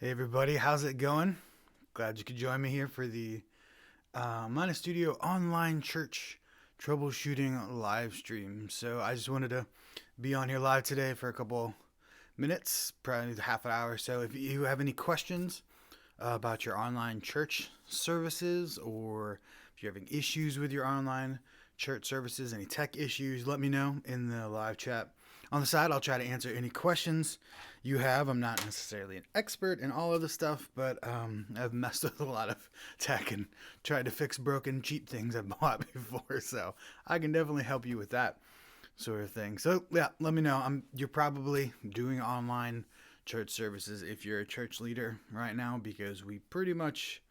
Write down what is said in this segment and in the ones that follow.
Hey everybody, how's it going? Glad you could join me here for the Minus Studio online church troubleshooting live stream. So I just wanted to be on here live today for a couple minutes, probably half an hour or so. If you have any questions about your online church services, or if you're having issues with your online church services, any tech issues, let me know in the live chat. On the side, I'll try to answer any questions you have. I'm not necessarily an expert in all of the stuff, but I've messed with a lot of tech and tried to fix broken, cheap things I've bought before, so I can definitely help you with that sort of thing. So yeah, let me know. You're probably doing online church services if you're a church leader right now, because we pretty much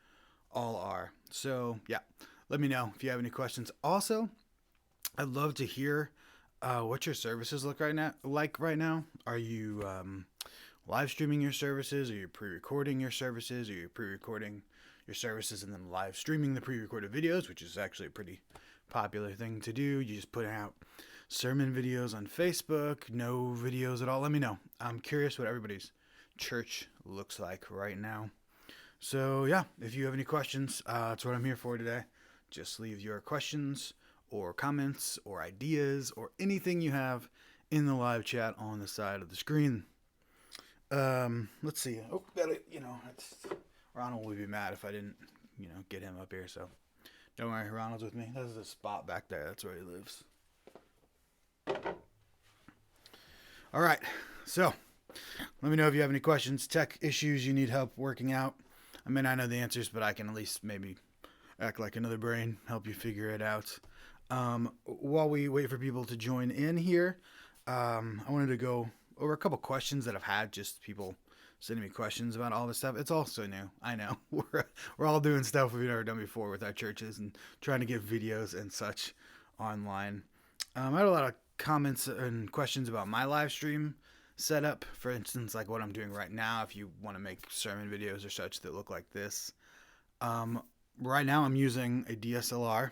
all are. So yeah, let me know if you have any questions. Also, I'd love to hear what your services look right now. Are you live streaming your services? Are you pre-recording your services? Are you pre-recording your services and then live streaming the pre-recorded videos, which is actually a pretty popular thing to do? You just put out sermon videos on Facebook, no videos at all? Let me know. I'm curious what everybody's church looks like right now. So yeah, if you have any questions, that's what I'm here for today. Just leave your questions or comments or ideas or anything you have in the live chat on the side of the screen. Let's see. Oh, got it. Ronald would be mad if I didn't, get him up here. So don't worry, Ronald's with me. There's a spot back there. That's where he lives. All right. So let me know if you have any questions, tech issues you need help working out. I mean, I know the answers, but I can at least maybe act like another brain, help you figure it out. While we wait for people to join in here, I wanted to go over a couple questions that I've had, just people sending me questions about all this stuff. It's all so new. I know. We're all doing stuff we've never done before with our churches and trying to get videos and such online. I had a lot of comments and questions about my live stream setup. For instance, like what I'm doing right now, if you want to make sermon videos or such that look like this. Right now I'm using a DSLR,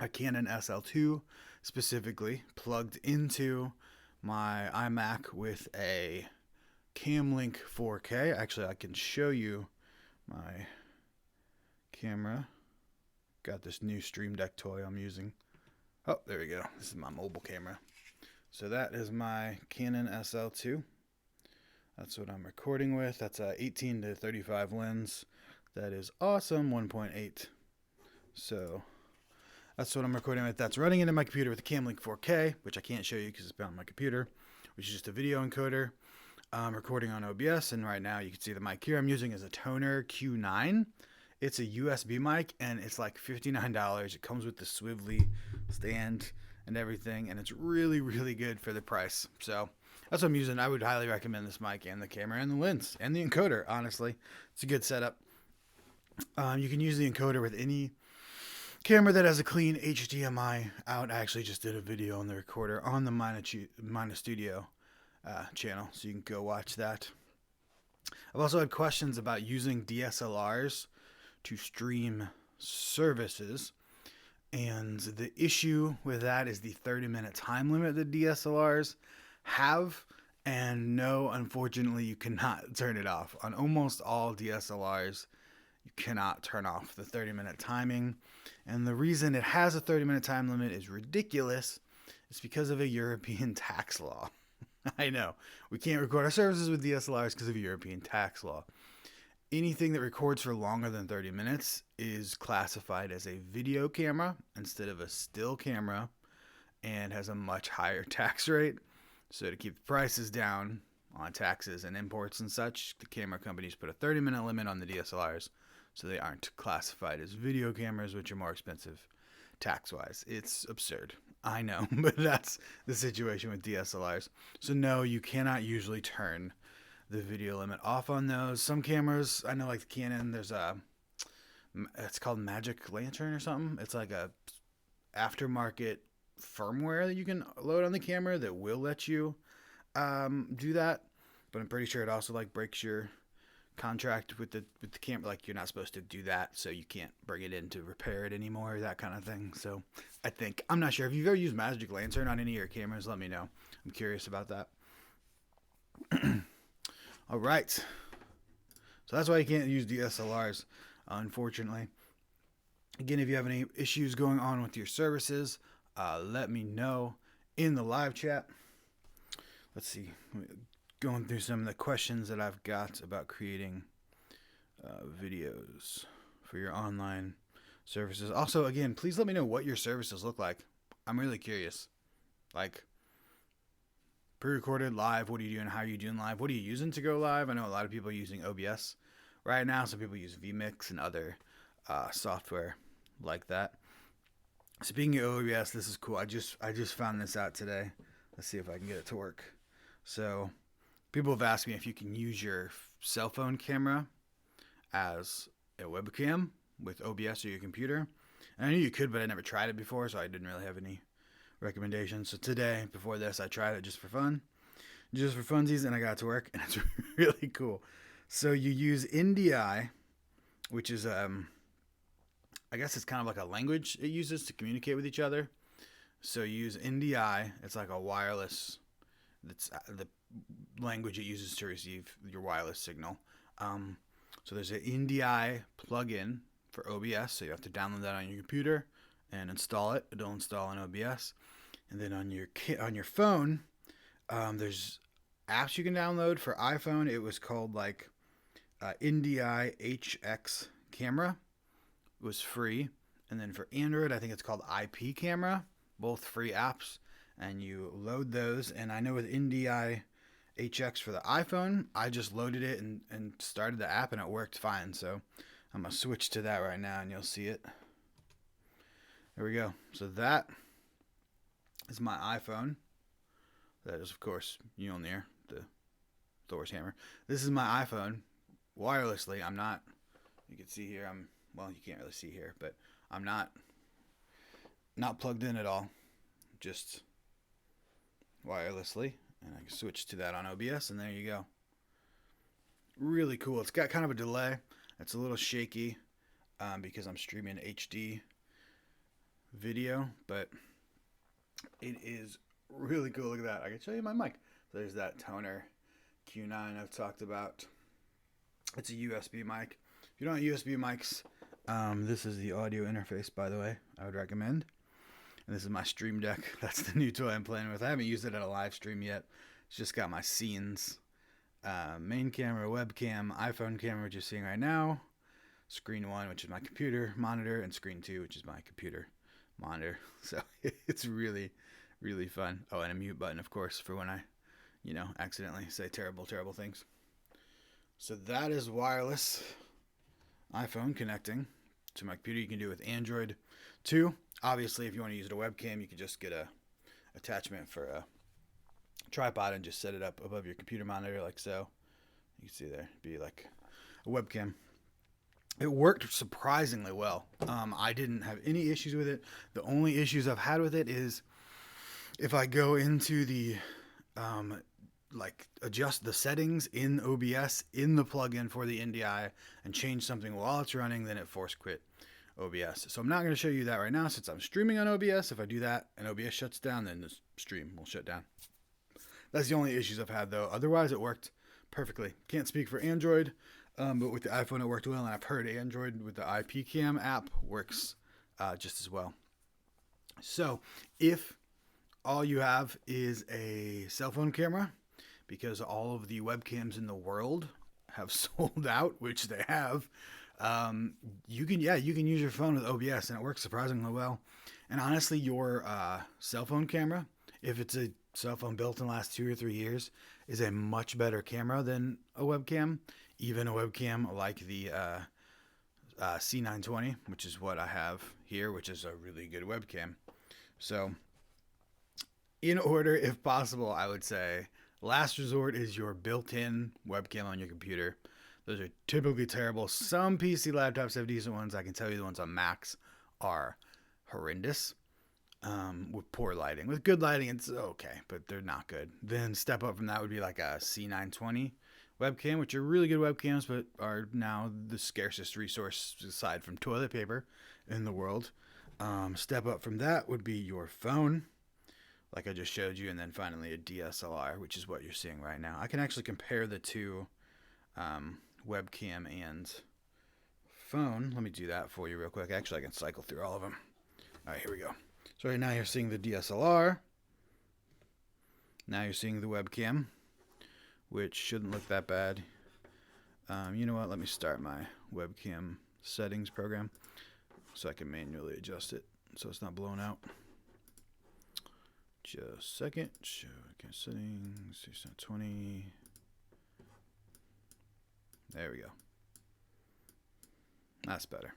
a Canon SL2 specifically, plugged into my iMac with a Camlink 4K. Actually, I can show you my camera. Got this new Stream Deck toy I'm using. Oh, there we go. This is my mobile camera. So that is my Canon SL2. That's what I'm recording with. That's a 18 to 35 lens. That is awesome, 1.8. So that's what I'm recording with. That's running into my computer with the Camlink 4K, which I can't show you because it's on my computer, which is just a video encoder. I'm recording on OBS, and right now you can see the mic here I'm using is a Toner Q9. It's a USB mic, and it's like $59. It comes with the swivelly stand and everything, and it's really, really good for the price. So that's what I'm using. I would highly recommend this mic and the camera and the lens and the encoder, honestly. It's a good setup. You can use the encoder with any camera that has a clean HDMI out. I actually just did a video on the recorder on the Minus Studio channel, so you can go watch that. I've also had questions about using DSLRs to stream services, and the issue with that is the 30-minute time limit that DSLRs have. And no, unfortunately, you cannot turn it off. On almost all DSLRs, you cannot turn off the 30-minute timing. And the reason it has a 30-minute time limit is ridiculous. It's because of a European tax law. I know. We can't record our services with DSLRs because of a European tax law. Anything that records for longer than 30 minutes is classified as a video camera instead of a still camera, and has a much higher tax rate. So to keep the prices down on taxes and imports and such, the camera companies put a 30-minute limit on the DSLRs, so they aren't classified as video cameras, which are more expensive tax-wise. It's absurd. I know, but that's the situation with DSLRs. So no, you cannot usually turn the video limit off on those. Some cameras, I know, like the Canon, it's called Magic Lantern or something. It's like a aftermarket firmware that you can load on the camera that will let you do that. But I'm pretty sure it also breaks your contract with the camera. Like, you're not supposed to do that, so you can't bring it in to repair it anymore, that kind of thing. So I'm not sure if you've ever used Magic Lantern on any of your cameras. Let me know. I'm curious about that. All right. So that's why you can't use DSLRs, unfortunately. Again, if you have any issues going on with your services, let me know in the live chat. Let's see, going through some of the questions that I've got about creating videos for your online services. Also, again, please let me know what your services look like. I'm really curious. Like, pre-recorded, live, what are you doing? How are you doing live? What are you using to go live? I know a lot of people are using OBS right now. Some people use vMix and other software like that. Speaking of OBS, this is cool. I just found this out today. Let's see if I can get it to work. So people have asked me if you can use your cell phone camera as a webcam with OBS or your computer. And I knew you could, but I never tried it before, so I didn't really have any recommendations. So today, before this, I tried it just for fun. Just for funsies, and I got it to work, and it's really cool. So you use NDI, which is I guess it's kind of like a language it uses to communicate with each other. So you use NDI. It's like a wireless. That's the language it uses to receive your wireless signal. So there's an NDI plugin for OBS. So you have to download that on your computer and install it. It'll install on OBS. And then on your phone, there's apps you can download. For iPhone, it was called like NDI HX Camera. It was free. And then for Android, I think it's called IP Camera. Both free apps. And you load those. And I know with NDI HX for the iPhone, I just loaded it and started the app, and it worked fine. So I'm going to switch to that right now, and you'll see it. There we go. So that is my iPhone. That is, of course, Mjolnir, the Thor's hammer. This is my iPhone wirelessly. I'm not, you can see here, well, you can't really see here, but I'm not plugged in at all. Just wirelessly. And I can switch to that on OBS, and there you go. Really cool. It's got kind of a delay. It's a little shaky because I'm streaming HD video, but it is really cool. Look at that. I can show you my mic. There's that Toner Q9 I've talked about. It's a USB mic. If you don't have USB mics, this is the audio interface, by the way, I would recommend. And this is my Stream Deck. That's the new toy I'm playing with. I haven't used it at a live stream yet. It's just got my scenes. Main camera, webcam, iPhone camera, which you're seeing right now. Screen 1, which is my computer monitor, and screen 2, which is my computer monitor. So it's really, really fun. Oh, and a mute button, of course, for when I, accidentally say terrible, terrible things. So that is wireless iPhone connecting to my computer. You can do it with Android too. Obviously, if you want to use a webcam, you can just get a attachment for a tripod and just set it up above your computer monitor like so. You can see there, be like a webcam. It worked surprisingly well. I didn't have any issues with it. The only issues I've had with it is if I go into the adjust the settings in OBS in the plugin for the NDI and change something while it's running, then it force quit OBS. So I'm not going to show you that right now since I'm streaming on OBS. If I do that and OBS shuts down, then the stream will shut down. That's the only issues I've had, though. Otherwise, it worked perfectly. Can't speak for Android, but with the iPhone, it worked well. And I've heard Android with the IP Cam app works just as well. So if all you have is a cell phone camera, because all of the webcams in the world have sold out, which they have, you can use your phone with OBS, and it works surprisingly well. And honestly, your cell phone camera, if it's a cell phone built in the last 2 or 3 years, is a much better camera than a webcam. Even a webcam like the C920, which is what I have here, which is a really good webcam. So in order, if possible, I would say last resort is your built-in webcam on your computer. Those are typically terrible. Some PC laptops have decent ones. I can tell you the ones on Macs are horrendous with poor lighting. With good lighting, it's okay, but they're not good. Then step up from that would be like a C920 webcam, which are really good webcams, but are now the scarcest resource aside from toilet paper in the world. Step up from that would be your phone, like I just showed you, and then finally a DSLR, which is what you're seeing right now. I can actually compare the two webcam and phone. Let me do that for you real quick. Actually, I can cycle through all of them. All right, here we go. So right now you're seeing the DSLR. Now you're seeing the webcam, which shouldn't look that bad. You know what? Let me start my webcam settings program so I can manually adjust it so it's not blown out. Just a second. Show settings. 620. There we go. That's better.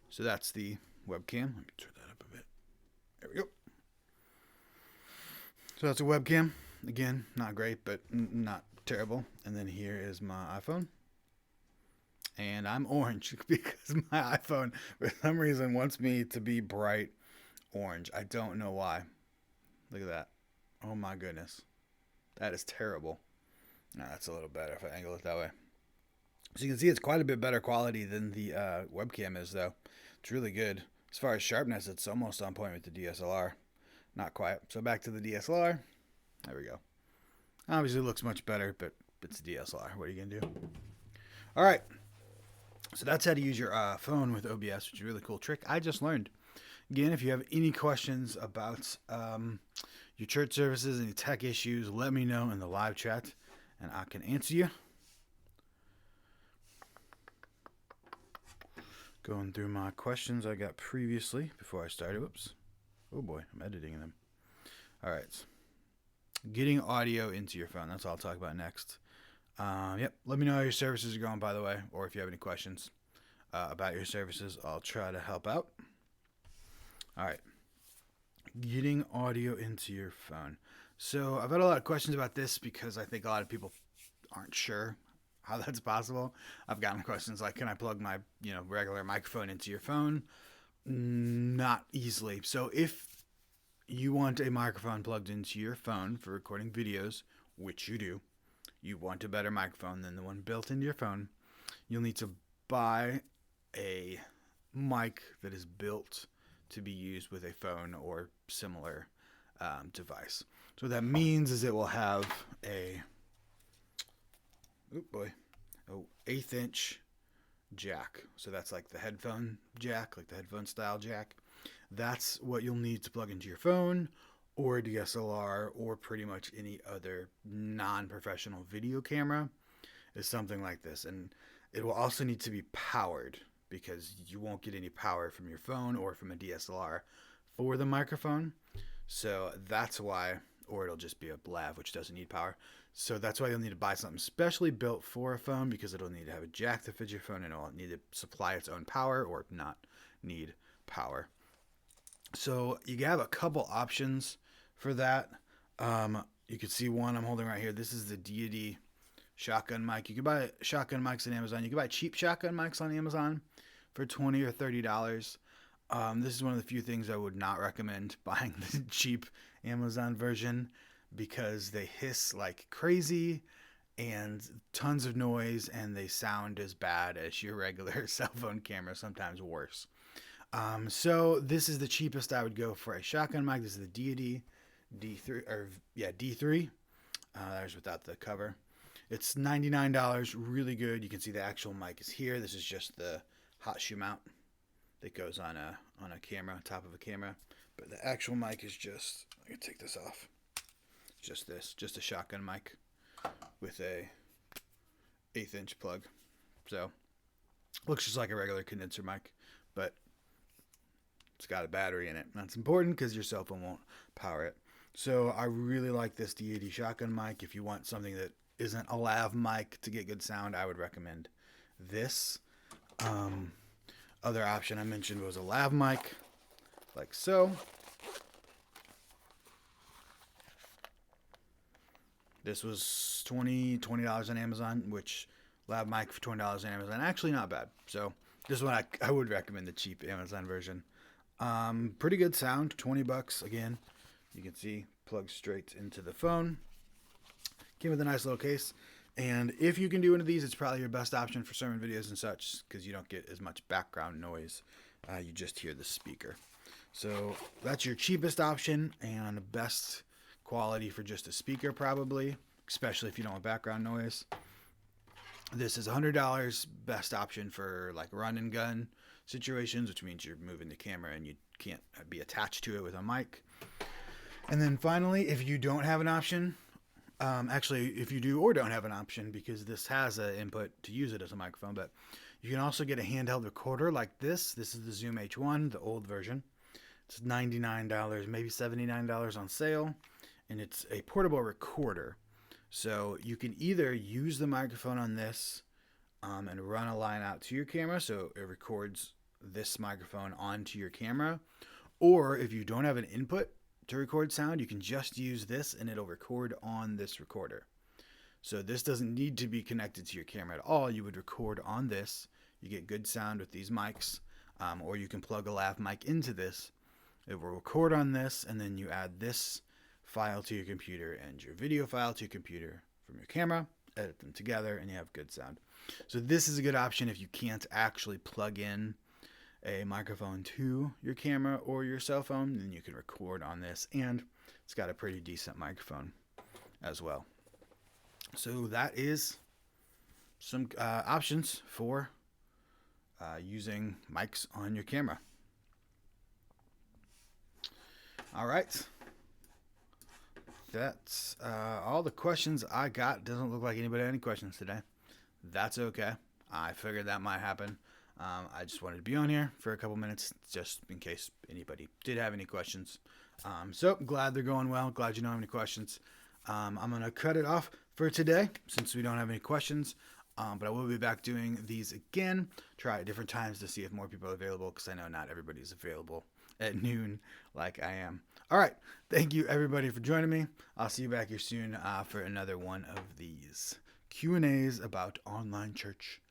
So that's the webcam. Let me turn that up a bit. There we go. So that's a webcam. Again, not great, but not terrible. And then here is my iPhone. And I'm orange because my iPhone, for some reason, wants me to be bright orange. I don't know why. Look at that. Oh my goodness. That is terrible. Nah, that's a little better if I angle it that way. So you can see it's quite a bit better quality than the webcam is, though. It's really good. As far as sharpness, it's almost on point with the DSLR. Not quite. So back to the DSLR. There we go. Obviously it looks much better, but it's a DSLR. What are you going to do? All right. So that's how to use your phone with OBS, which is a really cool trick I just learned. Again, if you have any questions about your church services, any tech issues, let me know in the live chat, and I can answer you. Going through my questions I got previously before I started. Whoops. Oh boy, I'm editing them. All right. Getting audio into your phone. That's all I'll talk about next. Yep. Let me know how your services are going, by the way, or if you have any questions about your services, I'll try to help out. All right. Getting audio into your phone. So I've had a lot of questions about this because I think a lot of people aren't sure how that's possible. I've gotten questions like, can I plug my, regular microphone into your phone? Not easily. So if you want a microphone plugged into your phone for recording videos, which you do, you want a better microphone than the one built into your phone, you'll need to buy a mic that is built to be used with a phone or similar device. So what that means is it will have a 1/8 inch jack. So that's like the headphone jack, like the headphone style jack. That's what you'll need to plug into your phone or a DSLR or pretty much any other non-professional video camera is something like this. And it will also need to be powered because you won't get any power from your phone or from a DSLR for the microphone. So that's why, or it'll just be a lav, which doesn't need power. So that's why you'll need to buy something specially built for a phone because it'll need to have a jack that fits your phone and it'll need to supply its own power or not need power. So you have a couple options for that. You can see one I'm holding right here. This is the Deity shotgun mic. You can buy shotgun mics on Amazon. You can buy cheap shotgun mics on Amazon for $20 or $30. This is one of the few things I would not recommend buying the cheap Amazon version because they hiss like crazy and tons of noise and they sound as bad as your regular cell phone camera, sometimes worse. So this is the cheapest I would go for a shotgun mic. This is the Deity D3. That was without the cover. It's $99, really good. You can see the actual mic is here. This is just the hot shoe mount that goes on a camera, top of a camera. But the actual mic is just, I can take this off. Just this, just a shotgun mic with a 1/8 inch plug. So looks just like a regular condenser mic, but it's got a battery in it. That's important because your cell phone won't power it. So I really like this D80 shotgun mic. If you want something that isn't a lav mic to get good sound, I would recommend this. Other option I mentioned was a lav mic, like so. This was $20 on Amazon, which lav mic for $20 on Amazon, actually not bad. So this one I would recommend the cheap Amazon version. Pretty good sound, $20 again. You can see plugs straight into the phone. Came with a nice little case. And if you can do one of these, it's probably your best option for sermon videos and such because you don't get as much background noise. You just hear the speaker. So that's your cheapest option and the best quality for just a speaker probably, especially if you don't want background noise. This is $100, best option for like run and gun situations, which means you're moving the camera and you can't be attached to it with a mic. And then finally, if you don't have an option, actually, if you do or don't have an option, because this has an input to use it as a microphone, but you can also get a handheld recorder like this. This is the Zoom H1, the old version. It's $99, maybe $79 on sale, and it's a portable recorder. So you can either use the microphone on this and run a line out to your camera, so it records this microphone onto your camera, or if you don't have an input to record sound, you can just use this and it'll record on this recorder. So this doesn't need to be connected to your camera at all. You would record on this. You get good sound with these mics, or you can plug a lav mic into this. It will record on this, and then you add this file to your computer and your video file to your computer from your camera, edit them together, and you have good sound. So this is a good option if you can't actually plug in a microphone to your camera or your cell phone, then you can record on this, and it's got a pretty decent microphone as well. So that is some options for using mics on your camera. All right, that's all the questions I got. Doesn't look like anybody had any questions today. That's okay. I figured that might happen. I just wanted to be on here for a couple minutes just in case anybody did have any questions. So glad they're going well. Glad you don't have any questions. I'm going to cut it off for today since we don't have any questions. But I will be back doing these again. Try at different times to see if more people are available, because I know not everybody's available at noon like I am. All right. Thank you, everybody, for joining me. I'll see you back here soon for another one of these Q&As about online church